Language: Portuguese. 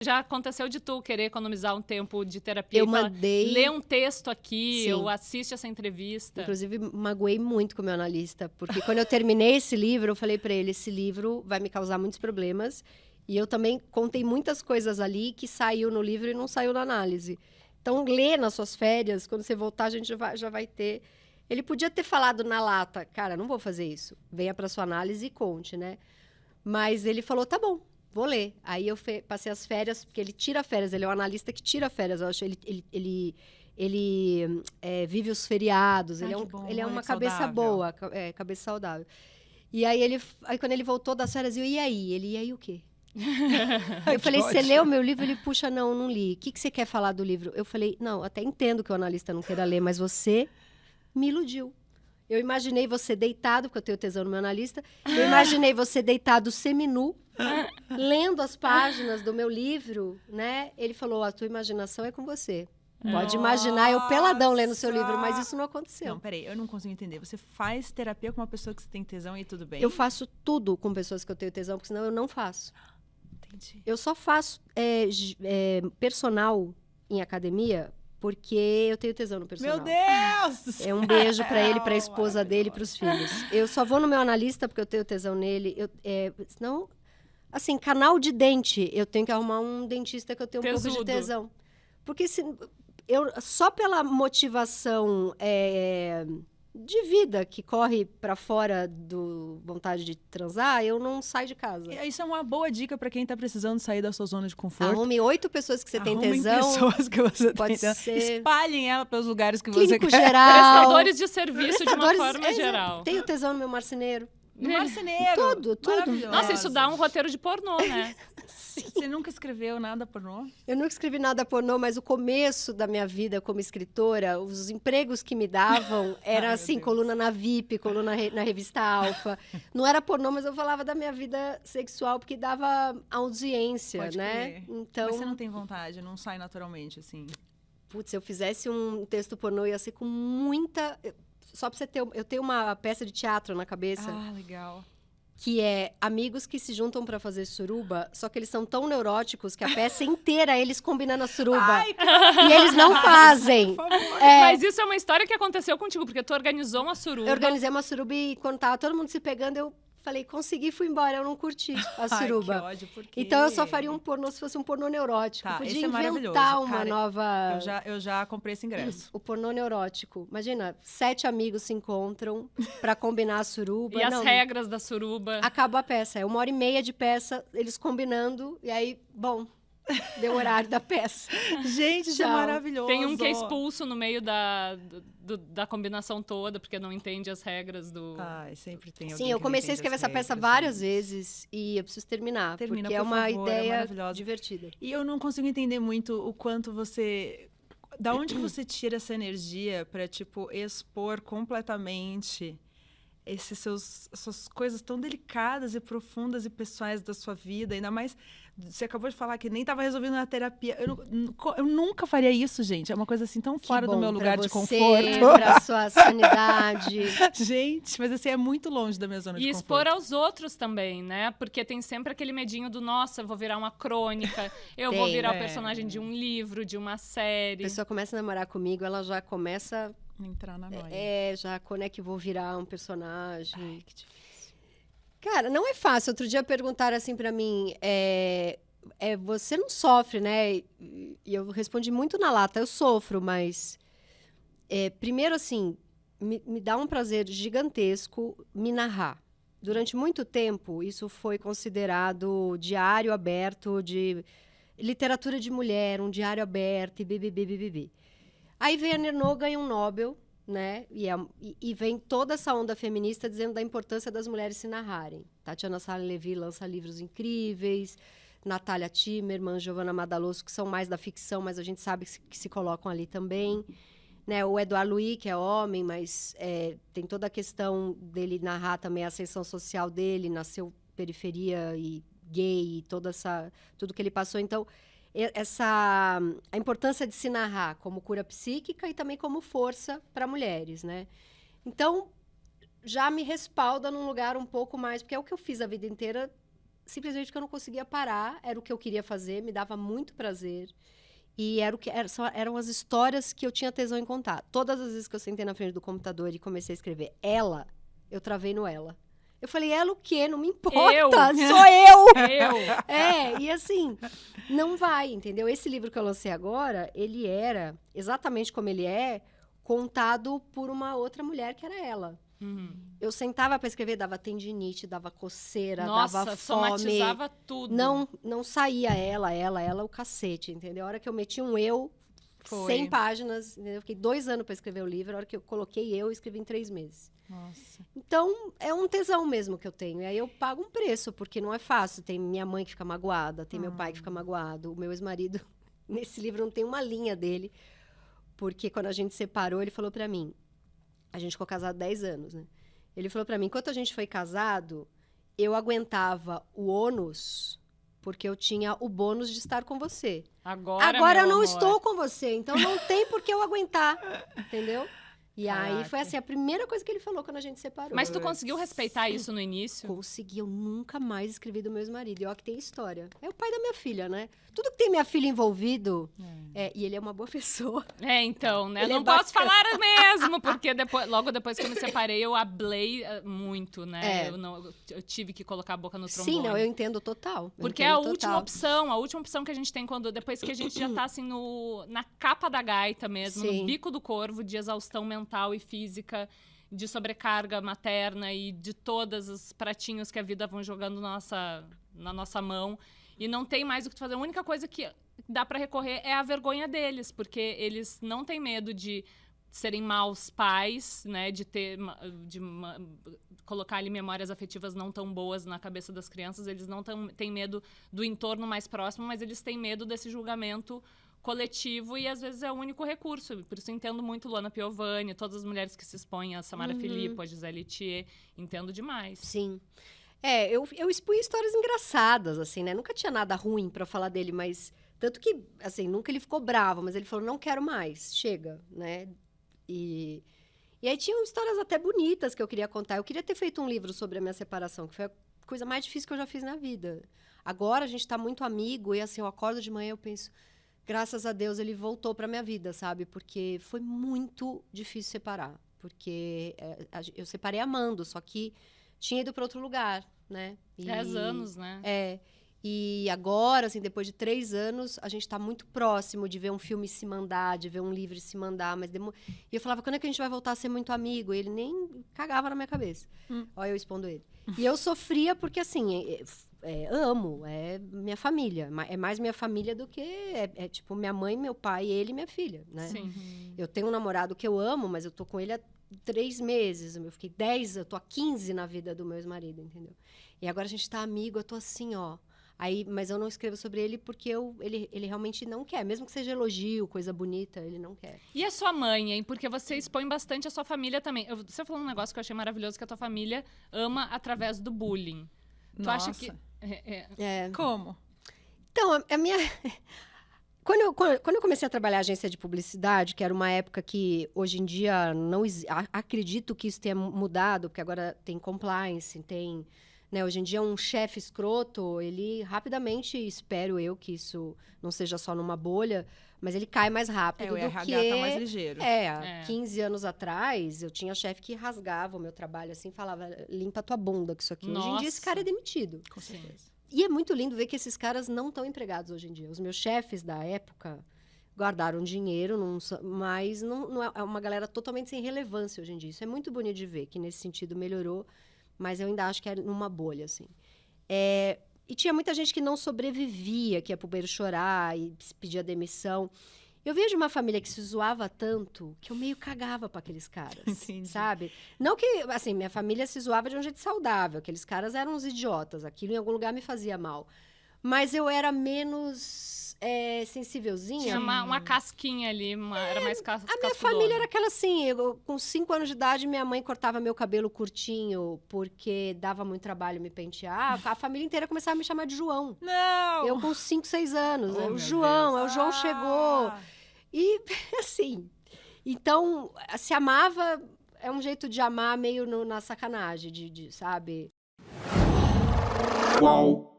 Já aconteceu de tu querer economizar um tempo de terapia Eu e falar, mandei... lê um texto aqui, Sim. ou assiste essa entrevista? Inclusive, magoei muito com o meu analista, porque quando eu terminei esse livro, eu falei para ele, esse livro vai me causar muitos problemas, e eu também contei muitas coisas ali que saiu no livro e não saiu na análise. Então, lê nas suas férias, quando você voltar, a gente já vai ter... Ele podia ter falado na lata, cara, não vou fazer isso, venha para sua análise e conte, né? Mas ele falou, tá bom, vou ler. Aí eu passei as férias, porque ele tira férias, ele é um analista que tira férias, eu acho. Ele vive os feriados, ele é uma cabeça saudável. boa, cabeça saudável. E aí, quando ele voltou das férias, e aí? Ele, e aí o quê? Eu falei, você leu o meu livro? Ele, puxa, não li. O que você quer falar do livro? Eu falei, não, até entendo que o analista não queira ler, mas você me iludiu. Eu imaginei você deitado, porque eu tenho tesão no meu analista, eu imaginei você deitado seminu, lendo as páginas do meu livro, né? Ele falou, a tua imaginação é com você. Pode imaginar eu peladão lendo o seu livro, mas isso não aconteceu. Não, peraí, eu não consigo entender. Você faz terapia com uma pessoa que você tem tesão e tudo bem? Eu faço tudo com pessoas que eu tenho tesão, porque senão eu não faço. Entendi. Eu só faço personal em academia porque eu tenho tesão no personal. Meu Deus do céu! É um beijo pra ele, pra esposa dele e pros filhos. Eu só vou no meu analista porque eu tenho tesão nele. Senão, assim, canal de dente, eu tenho que arrumar um dentista que eu tenho um pouco de tesão. Porque só pela motivação de vida que corre pra fora do vontade de transar, eu não saio de casa. Isso é uma boa dica pra quem tá precisando sair da sua zona de conforto. Arrume 8 pessoas que você tem tesão. Pessoas que você pode tem tesão. ser... Espalhem ela pelos lugares que Clínico você quer. geral. Prestadores de serviço de uma forma geral. Tenho tesão no meu marceneiro. No marceneiro. Tudo. Nossa, isso dá um roteiro de pornô, né? Você nunca escreveu nada pornô? Eu nunca escrevi nada pornô, mas o começo da minha vida como escritora, os empregos que me davam era assim, coluna na VIP, coluna na revista Alfa. Não era pornô, mas eu falava da minha vida sexual porque dava audiência, Pode né? crer. Então, mas você não tem vontade, não sai naturalmente, assim. Putz, se eu fizesse um texto pornô, ia ser com muita... Só pra você ter... Eu tenho uma peça de teatro na cabeça. Ah, legal. Que é amigos que se juntam pra fazer suruba, só que eles são tão neuróticos que a peça inteira é eles combinando a suruba. Ai, e eles não fazem. Mas isso é uma história que aconteceu contigo, porque tu organizou uma suruba. Eu organizei uma suruba e quando tava todo mundo se pegando, eu falei, consegui, fui embora, eu não curti a suruba. Ai, que ódio, por quê? Então eu só faria um pornô se fosse um pornô neurótico. Tá, Podia esse é inventar maravilhoso. uma Cara, nova... Eu já comprei esse ingresso. O pornô neurótico. Imagina, 7 amigos se encontram pra combinar a suruba. E as regras da suruba. Acaba a peça. É 1h30 de peça, eles combinando. E aí, bom, deu o horário da peça. Gente, isso é maravilhoso. Tem um que é expulso no meio da combinação toda, porque não entende as regras do... Ai, sempre tem alguém. Sim, eu comecei a escrever essa peça várias vezes e eu preciso terminar. Termina, porque é por uma favor, ideia é divertida. E eu não consigo entender muito o quanto você... Da onde que você tira essa energia pra, tipo, expor completamente essas coisas tão delicadas e profundas e pessoais da sua vida? Ainda mais, você acabou de falar que nem estava resolvendo na terapia. Eu nunca faria isso, gente. É uma coisa assim tão fora do meu lugar de conforto. Pra sua sanidade. Gente, mas assim, é muito longe da minha zona de E conforto. expor aos outros também, né? Porque tem sempre aquele medinho do, nossa, eu vou virar uma crônica, eu vou virar o personagem de um livro, de uma série. A pessoa começa a namorar comigo, ela já começa... Entrar na noia. Já quando é que vou virar um personagem. Ai, que difícil. Cara, não é fácil. Outro dia perguntaram assim pra mim, você não sofre, né? E eu respondi muito na lata, eu sofro, mas... primeiro, assim, me dá um prazer gigantesco me narrar. Durante muito tempo, isso foi considerado diário aberto de literatura de mulher, um diário aberto e bibibi. Aí vem a Nerno, ganha um Nobel, né? E vem toda essa onda feminista dizendo da importância das mulheres se narrarem. Tatiana Salles-Levy lança livros incríveis, Natália Timmerman, Giovanna Madalosso, que são mais da ficção, mas a gente sabe que se colocam ali também. Né? O Edouard Louis, que é homem, mas tem toda a questão dele narrar também a ascensão social dele, nasceu periferia e gay, e tudo que ele passou. Então, a importância de se narrar como cura psíquica e também como força para mulheres, né? Então, já me respalda num lugar um pouco mais... Porque é o que eu fiz a vida inteira simplesmente porque eu não conseguia parar, era o que eu queria fazer, me dava muito prazer. E eram as histórias que eu tinha tesão em contar. Todas as vezes que eu sentei na frente do computador e comecei a escrever ela, eu travei no ela. Eu falei, ela o quê? Não me importa, sou eu! E assim, não vai, entendeu? Esse livro que eu lancei agora, ele era, exatamente como ele é, contado por uma outra mulher que era ela. Eu sentava para escrever, dava tendinite, dava coceira, dava fome. Somatizava tudo. Não saía ela, o cacete, entendeu? A hora que eu meti um eu, 100 páginas, entendeu? Eu fiquei 2 anos para escrever o livro, a hora que eu coloquei eu escrevi em 3 meses. Nossa. Então, é um tesão mesmo que eu tenho. E aí eu pago um preço, porque não é fácil. Tem minha mãe que fica magoada, tem meu pai que fica magoado, o meu ex-marido, nesse livro não tem uma linha dele, porque quando a gente separou, ele falou para mim, a gente ficou casado 10 anos, né? Ele falou pra mim, enquanto a gente foi casado, eu aguentava o ônus, porque eu tinha o bônus de estar com você. Agora eu não estou com você, então não tem por que eu aguentar, entendeu? E aí foi assim, a primeira coisa que ele falou quando a gente separou. Mas tu conseguiu respeitar isso no início? Consegui, eu nunca mais escrevi do meu ex-marido. E ó que tem história. É o pai da minha filha, né? Tudo que tem minha filha envolvido, e ele é uma boa pessoa. Então, né? Ele Não posso falar mesmo, porque logo depois que eu me separei, eu hablei muito, né? Eu tive que colocar a boca no trombone. Sim, não, eu entendo total. Porque é a última opção que a gente tem depois que a gente já tá assim na capa da gaita mesmo, no bico do corvo, de exaustão mental e física, de sobrecarga materna e de todos os pratinhos que a vida vão jogando na nossa mão. E não tem mais o que fazer. A única coisa que dá pra recorrer é a vergonha deles, porque eles não têm medo de serem maus pais, né? De colocar ali memórias afetivas não tão boas na cabeça das crianças. Eles não têm medo do entorno mais próximo, mas eles têm medo desse julgamento coletivo e às vezes é o único recurso. Por isso eu entendo muito Luana Piovani, todas as mulheres que se expõem, a Samara Filippo, a Gisele Thier, entendo demais. Sim. Eu expunha histórias engraçadas, assim, né? Nunca tinha nada ruim pra falar dele, mas... Tanto que, assim, nunca ele ficou bravo, mas ele falou, não quero mais, chega, né? E aí tinham histórias até bonitas que eu queria contar. Eu queria ter feito um livro sobre a minha separação, que foi a coisa mais difícil que eu já fiz na vida. Agora a gente tá muito amigo e, assim, eu acordo de manhã e eu penso... Graças a Deus ele voltou pra minha vida, sabe? Porque foi muito difícil separar. Porque eu separei amando, só que tinha ido pra outro lugar, né? 10 anos, né? E agora, assim, depois de 3 anos, a gente tá muito próximo de ver um filme se mandar, de ver um livro se mandar. E eu falava, quando é que a gente vai voltar a ser muito amigo? E ele nem cagava na minha cabeça. Olha eu expondo ele. E eu sofria porque, assim... amo, é minha família. É mais minha família do que... tipo, minha mãe, meu pai, ele e minha filha, né? Sim. Eu tenho um namorado que eu amo, mas eu tô com ele há 3 meses. Eu fiquei 10, eu tô há 15 na vida do meu ex-marido, entendeu? E agora a gente tá amigo, eu tô assim, ó. Mas eu não escrevo sobre ele porque ele realmente não quer. Mesmo que seja elogio, coisa bonita, ele não quer. E a sua mãe, hein? Porque você expõe bastante a sua família também. Você falou um negócio que eu achei maravilhoso, que a tua família ama através do bullying. Tu acha que... Como? Então, a minha... Quando eu comecei a trabalhar em agência de publicidade, que era uma época que, hoje em dia, não acredito que isso tenha mudado, porque agora tem compliance, tem... Né, hoje em dia, um chefe escroto, ele rapidamente, espero eu que isso não seja só numa bolha, mas ele cai mais rápido o RH tá mais ligeiro. Há 15 anos atrás, eu tinha chefe que rasgava o meu trabalho, assim, falava, limpa tua bunda com isso aqui. Nossa. Hoje em dia, esse cara é demitido. Com certeza. E é muito lindo ver que esses caras não estão empregados hoje em dia. Os meus chefes da época guardaram dinheiro, mas não é uma galera totalmente sem relevância hoje em dia. Isso é muito bonito de ver, que nesse sentido melhorou, mas eu ainda acho que é numa bolha, assim. E tinha muita gente que não sobrevivia, que ia pro beiro chorar e pedia demissão. Eu vejo uma família que se zoava tanto que eu meio cagava para aqueles caras, sabe? Não que, assim, minha família se zoava de um jeito saudável. Aqueles caras eram uns idiotas. Aquilo em algum lugar me fazia mal. Mas eu era menos sensívelzinha. Tinha uma casquinha ali, era mais cascudona. A minha família era aquela assim, com 5 anos de idade, minha mãe cortava meu cabelo curtinho porque dava muito trabalho me pentear. A família inteira começava a me chamar de João. Não! Eu com 5, 6 anos. Oh, o João, Deus. O João chegou. E, assim, então, se amava, é um jeito de amar meio na sacanagem, sabe? Qual?